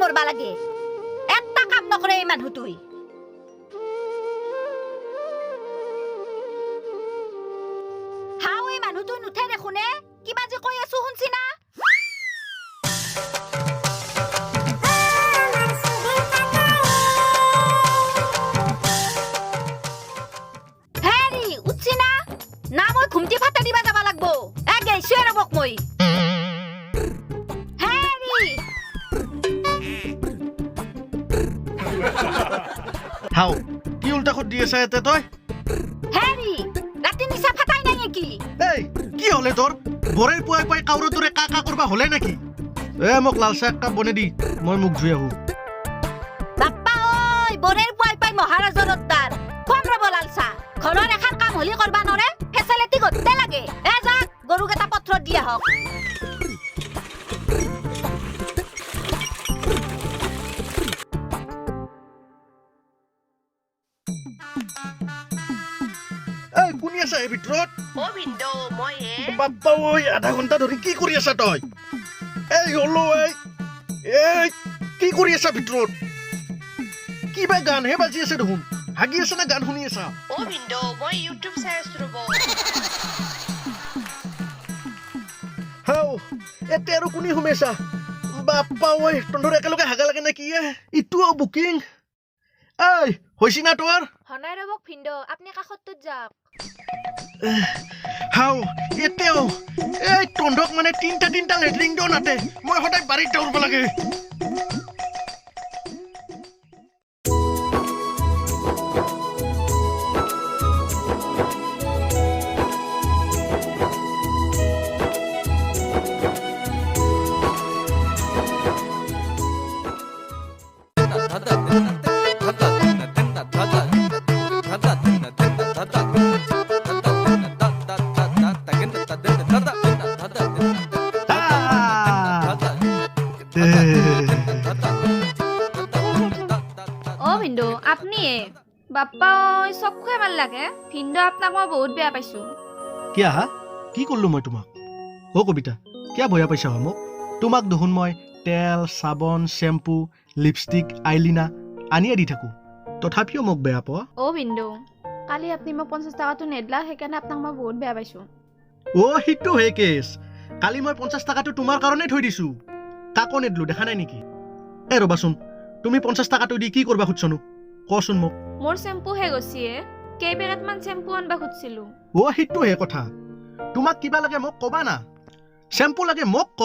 কৰবা লাগে এটা কাম নকৰে এই মানুহটোই হাও এই মানুহটোই নুঠে দেখোনে কিবা যে কৈ আছো শুনছি না হেৰি উঠছি না না মই ঘুমটি ফাটা দিবা যাব লাগবো গেইছো ৰবক মই হেৰি হাও কি উল্টা খত দি আছে এতে তই হেৰি ৰাতি নিচা ফাটাই নাই নেকি এই কি হলে তোৰ বৰেৰ পুৱাই পুৱাই কাউৰ তোৰে কাকা কৰবা হলে নেকি মোক লাল চাহ এক কাপ বনে দি মই মুখ ধুই আহো বাপ্পা ঐ বৰেৰ পুৱাই পাই মহাৰাজৰ তাৰ খুৱাম ৰব লালচা ঘৰৰ এখন কাম হলি কৰবা নৰে ফেচেলিটি গতে লাগে যাক গৰুক এটা পত্ৰ দিয়া হওক এই কোনি আছা এই ভিতৰত ও ভিন্দো মই বাপ্পা ঐ আধা ঘণ্টা ধৰি কি কৰি আছা তই এই হলো এই কি কৰি আছা ভিতৰত কিবা গানহে বাজি আছে দেখোন হাগি আছে না গান শুনি আছা ও ভিন্দো মই ইউটিউব চাই আছো ৰব হাও এতে আৰু কোনি সোমাইছা বাপ্পা ঐ তহঁতৰ একেলগে হাগা লাগে নে কি ইটো বুকিং এই হৈছি না তোৰ হনাই ৰবক ভিন্দো আপনি কাষতটোত যাওক হাও এতেও এই তহঁতক মানে তিনটা লেট্ৰিং দিও নাতে মই সদায় বাৰীত দৌৰিব লাগে ও ভিন্দো আপনি বাপ্পা ওই চব খুৱাই ভাল লাগে ভিন্দো আপোনাক মই বহুত বেয়া পাইছো কিয়া হা কি কৰিলো মই তোমাক অ কবিতা কিয়া ভয়া পাইছা মোক তোমাক দেখোন মই তেল চাবোন শ্যাম্পু লিপষ্টিক আইলিনা আনিয়ে দি থাকো তথাপিও মোক বেয়া পোৱা ও ভিন্দো কালি আপনি মোক 50 টাকাটো নেদলা সেইকাৰণে আপোনাক মই বহুত বেয়া পাইছো অ হিটো হে কেছ কালি মই 50 টাকাটো তোমাৰ কাৰণে থৈ দিছো কাকো নেদলো দেখা নাই নেকি ৰবাচোন তুমি 50 টাকাটো দি কি কৰবা খুজছনো কচোন মোক মোৰ শ্যাম্পু হে গছিয়ে কেই পেকেট মান শ্যাম্পু আনবা খুজিছিলো অ হিটো হে কথা তোমাক কিবা লাগে মোক কবা না শ্যাম্পু লাগে মোক ক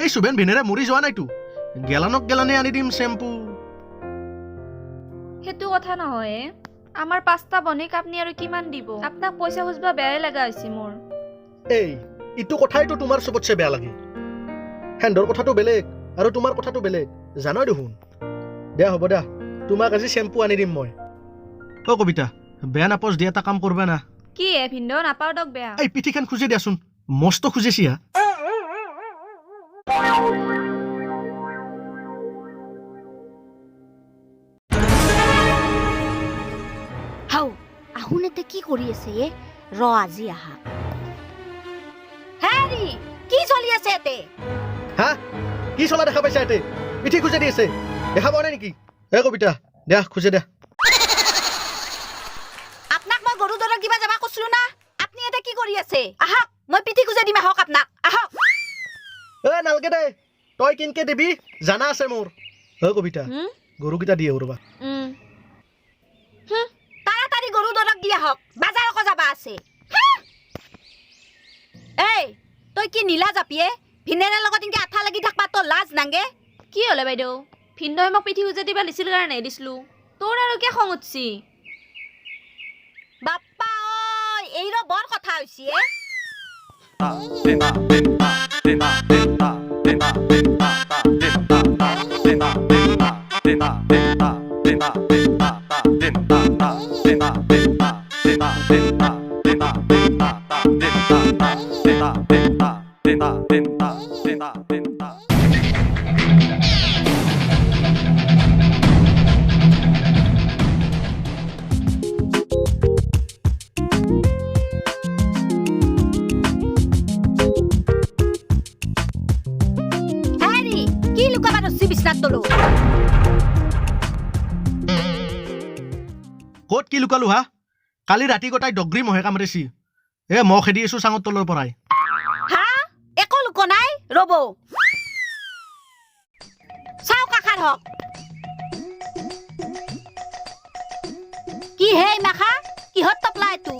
এই সুবেন ভিনেৰে মৰি যোৱা নাইতো গেলানে আনি দিম শ্যাম্পু সেইটো কথা নহয় আমাৰ 5টা বনিক আপনি আৰু কিমান দিব আপোনাক পইচা খুজবা বেয়াই লাগা হৈছে মোৰ এই ইটো কথাইতো তোমাৰ সবতছে বেয়া লাগে হেন্দৰ কথাটো বেলেগ আৰু তোমাৰ কথাটো বেলেগ জানই দেখোন দিয়া হ'ব দা তোমাক আজি শ্যাম্পু আনি দিম মই অ কবিতা বেয়া নাপজ দিয়া এটা কাম কৰবা না কি ভিন্দো নাপাও দক বেয়া এই পিঠিখন খুজে দিয়াচোন মস্ত খুজেছি হা হাও আহুনেতে কি কৰি আছে ৰ আজি আহা হেৰি কি চলি আছে এতে হা কি চলা দেখা পাইছা এতে পিঠি খুজে দি আছে দেখা পোৱা নাই নেকি কবিতা দিয়া খুজে দিয়া আপোনাক মই গৰু দৰক দিবা যাবা কৈছিলো না আপনি এতে কি কৰি আছে আহক মই পিঠি খুজে দিম আহক আপোনাক আহক নালগে দে তই কিনকে দিবি জানা আছে মোৰ কবিতা গৰুকেইটা দিয়ে ৰবা তাড়াতাড়ি গৰু দৰক দি আহক বাজাৰ আকৌ যাবা আছে এই তই কি নীলা জাপিয়ে ভিনেৰে লগত ইনকে আঠা লাগি থাকবা তোৰ লাজ নাংগে কি হলে বাইদেউ ভিন্দোই মোক পিঠি খুজে দিবা লিছিল কাৰণে দিছিলো তোৰ আৰু কি খং উঠছি বাপ্পা ঐ এইৰ বৰ কথা হৈছে লুকালো ক'ত কি লুকালো হা কালি ৰাতি গোটাই ডগ্ৰী মহে কামুৰিছি মহ খেদি আছো চাঙৰ তলৰ পৰাই হা একো লুক নাই ৰ'ব চাও কাষাৰ হক কি হে মাখা কিহত টপলা এইটো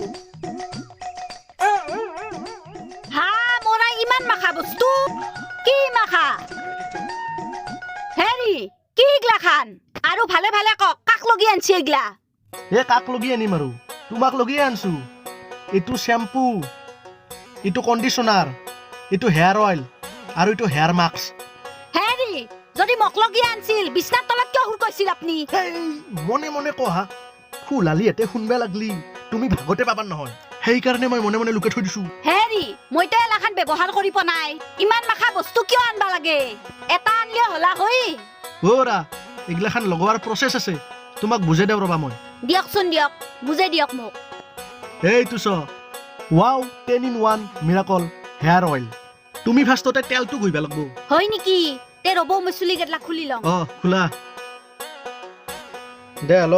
হা মোৰা ইমান মাখা বস্তু কি মাখা হেৰি কি ইগলা খান আৰু ভালে ভালে কক কাক লগি আনছি ইগলা কাক লগি আনিম আৰু তোমাক লগিয়ে আনছো এইটো শ্যাম্পু এইটো কণ্ডিশ্যনাৰ এইটো হেয়াৰ অইল আৰু এইটো হেয়াৰ মাস্ক হেৰি যদি মোক লগি আনছিল বিছনাৰ তলত কিয় হুৰ কৈছিল আপুনি মনে মনে কহা খুলালি এতে শুনবা লাগলি তুমি ভাগতে পাবা নহয় সেইকাৰণে মই মনে মনে লুকাই থৈ দিছো হেৰি মইতো এলাখান ব্যৱহাৰ কৰি পোৱা নাই ইমান মাখা বস্তু কিয় আনবা লাগে এটা আনলে হলা হৈ ৰা এইগিলাখান লগোৱাৰ প্ৰচেছ আছে তোমাক বুজাই দেও ৰবা মই দিয়কচোন দিয়ক বুজাই দিয়ক মোক এইটো so wow 10 in 1 miracle hair oil তুমি ফাৰ্ষ্টতে তেলটো ঘুইবা লাগব হয় নেকি তে ৰ'ব মই চুলি গেটলা খুলি লওঁ খোলা দে ল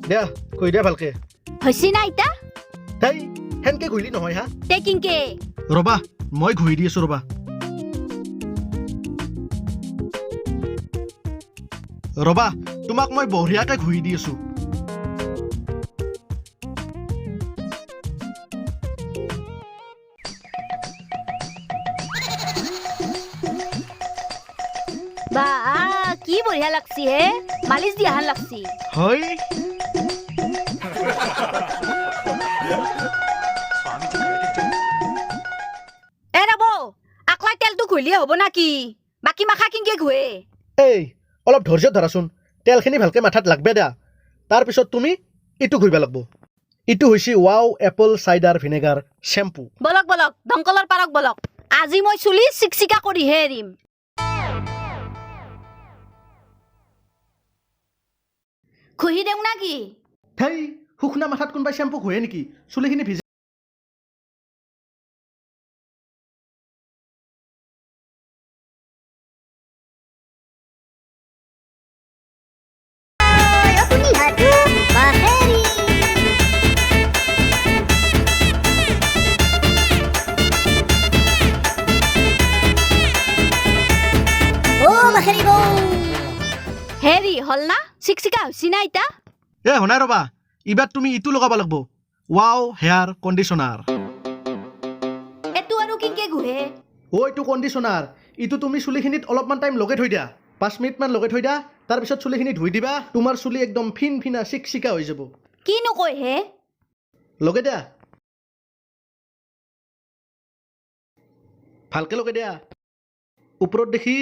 দে কৈ দে ভালকে হৈছে না ইতা তাই হেনকে ঘুইলি নহয় হা তে কিংকে ৰবা মই ঘুই দি আছো ৰবা ৰবা তোমাক মই বঢ়িয়াকে ঘুই দি আছো বা কি বঢ়িয়া লাগছি হে মালিচ দিয়াহান লাগছি হয় এ ৰ'ব আকলাই তেলটো ঘুইলিয়ে হ'ব না কি বাকী মাখা কিংকে ঘুৱে এই অলপ ধৈৰ্য ধৰাচোন তেলখিনি ভালকে মাথাত লাগবে দা তাৰপিছত তুমি ইটো ঘুইবা লাগব ইটো হৈছে wow Apple cider vinegar shampoo বলক বলক দংকলৰ পাৰক বলক আজি মই চুলি চিকচিকা কৰিহে এৰিম খুহি দেও না কি হেই শুকনা মাথাত কোনোবাই শ্যাম্পু ঘুৱে নেকি চুলিখিনি ভিজে হেৰি হল না চিকচিকা হৈছি না ইতা শুনাই ৰবা ইবাৰ তুমি ইটো লগাব লাগব ৱাও হেয়াৰ কণ্ডিশ্যনাৰ এটো আৰু কিংকে ঘুহে এইটো কণ্ডিশ্যনাৰ ইটো তুমি চুলিখিনিত অলপমান টাইম লগাই থৈ দিয়া 5 মিনিটমান লগাই থৈ দিয়া তাৰপিছত চুলিখিনি ধুই দিবা তোমাৰ চুলি একদম ফিন ফিনা চিকচিকা হৈ যাব কিনো কয় হে লগাই দিয়া ভালকে লগাই দিয়া ওপৰত দেখি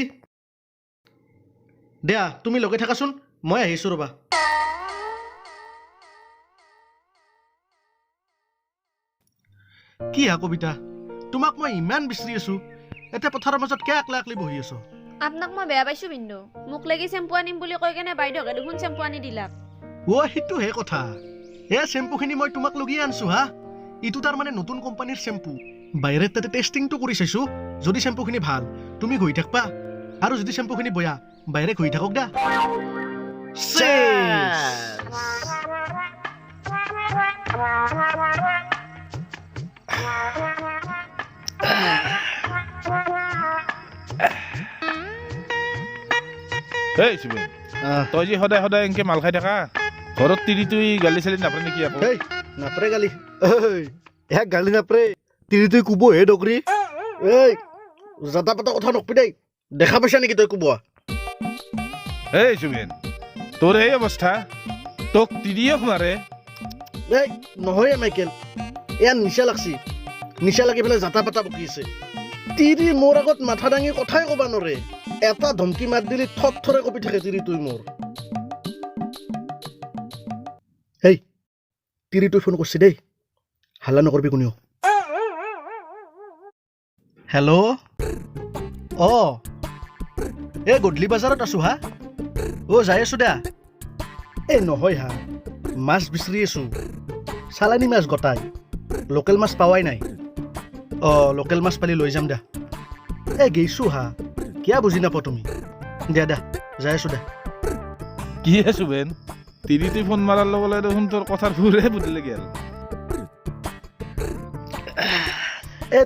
দিয়া তুমি লগাই থাকাচোন মই আহিছো ৰবা কি হা কবিতা তোমাক মই ইমান বিচাৰি আছো এতিয়া পথাৰৰ মাজত কে একলা একলি বহি আছো আপোনাক মই বেয়া পাইছো বিন্দু মোক লাগি চেম্পু আনিম বুলি কৈ কেনে বাইদেউকে দেখোন চেম্পু আনি দিলাক সেইটোহে কথা চেম্পুখিনি মই তোমাক লগিয়ে আনছো হা ইটো তাৰ মানে নতুন কোম্পানীৰ চেম্পু বাইৰে তাতে টেষ্টিংটো কৰি চাইছো যদি চেম্পুখিনি ভাল তুমি ঘঁহি থাকবা আৰু যদি চেম্পুখিনি বয়া বাইৰে ঘঁহি থাকক দা এই সুবিন তই যে সদায় সদায় এনেকে মাল খাই থাকা ঘৰত তিৰিতুই গালি চালি নাপাৰে নেকি আকৌ নাপৰে গালি গালি নাপৰে তিৰিতুই কুব হে ডগৰি এই জাতা পাতা কথা নকবি দেই দেখা পাইছা নেকি তই কুবোৱা এই সুবিন তোৰ এই অৱস্থা তোক তিৰিয়ে সোমাৰে নহয় মাইকেল এয়া নিচা লাগছি নিচা লাগি পেলাই জাতা পাতা বকি আছে তিৰি মোৰ আগত মাথা দাঙি কথাই কবা নৰে এটা ধমকি মাত দিলি থৰ থৰে কপি থাকে তিৰি তুই মোৰ হেই তিৰি তুই ফোন কৰছি দেই হাল্লা নকৰবি কোনেও হেল্ল' গধূলি বজাৰত আছো হা যাই আছো দা নহয় হা মাছ বিচাৰি আছো চালানী মাছ গটাই লোকেল মাছ পাৱাই নাই লোকেল মাছ পালি লৈ যাম দা গেইছো হা কিয়া বুজি নাপাও তুমি দিয়া দা যাই আছো দে কি হে চুবেন তিৰিটোই ফোন মাৰাৰ লগে লগে দেখোন তোৰ কথাৰ ফুৰে বুজিলে গেল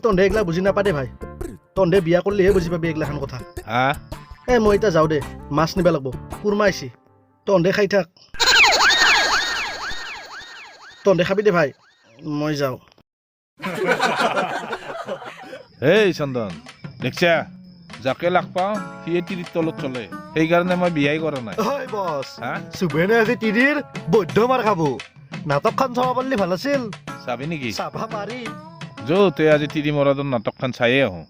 তন্ধে এইগিলা বুজি নাপা দে ভাই তন্ধে বিয়া কৰিলেহে বুজি পাবি এইগিলাখান কথা হা মই এতিয়া যাওঁ দে মাছ নিবা লাগব কুৰমা আইছি তন্ধে খাই থাক তন্ধে খাবি দে ভাই মই যাওঁ এই চন্দন দেখছা যাকে লাগ পাওঁ সিয়ে তিৰিৰ তলত চলে সেইকাৰণে মই বিয়াই কৰা নাই হয় বছ হা চুবেনে আজি তিৰিৰ বৈধ্য মাৰ খাব নাটকখন চাব পাৰিলে ভাল আছিল চাবি নেকি চাবা পাৰি য'তে আজি তিৰি মৰাদৰ নাটকখন চায়ে আহোঁ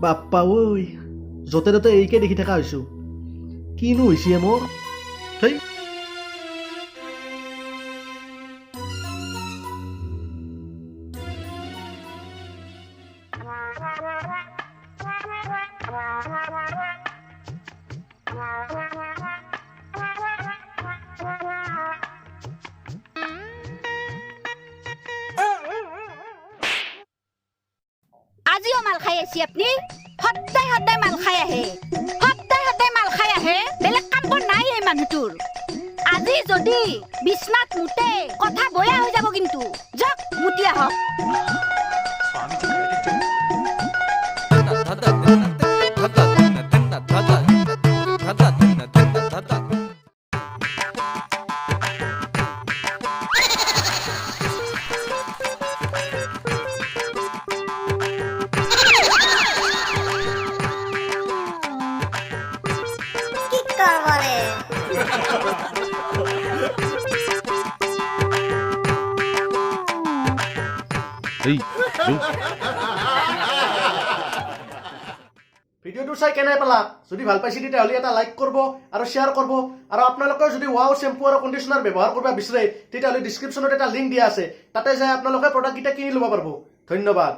বাপ্পা ঐ য'তে ত'তে এইকে দেখি থকা হৈছো কিনো হৈছে মোৰ থৈ আজিও মাল খাই আছি আপনি সদায় সদায় মাল খাই আহে মাল খাই আহে বেলেগ কাম বৰ নাই এই মানুহটোৰ আজি যদি বিছনাত মুতে কথা বয়া হৈ যাব কিন্তু যাওক মুতি আহক এই ভিডিঅ'টো চাই কেনে পালা যদি ভাল পাইছে তেতিয়াহ'লে এটা লাইক কৰিব আৰু শ্বেয়াৰ কৰিব আৰু আপোনালোকে যদি ৱাও শ্বেম্পু আৰু কণ্ডিচনাৰ ব্যৱহাৰ কৰিব বিচাৰে তেতিয়াহ'লে ডিছক্ৰিপশ্যনত এটা লিংক দিয়া আছে তাতে যাই আপোনালোকে প্ৰডাক্টকেইটা কিনি ল'ব পাৰিব ধন্যবাদ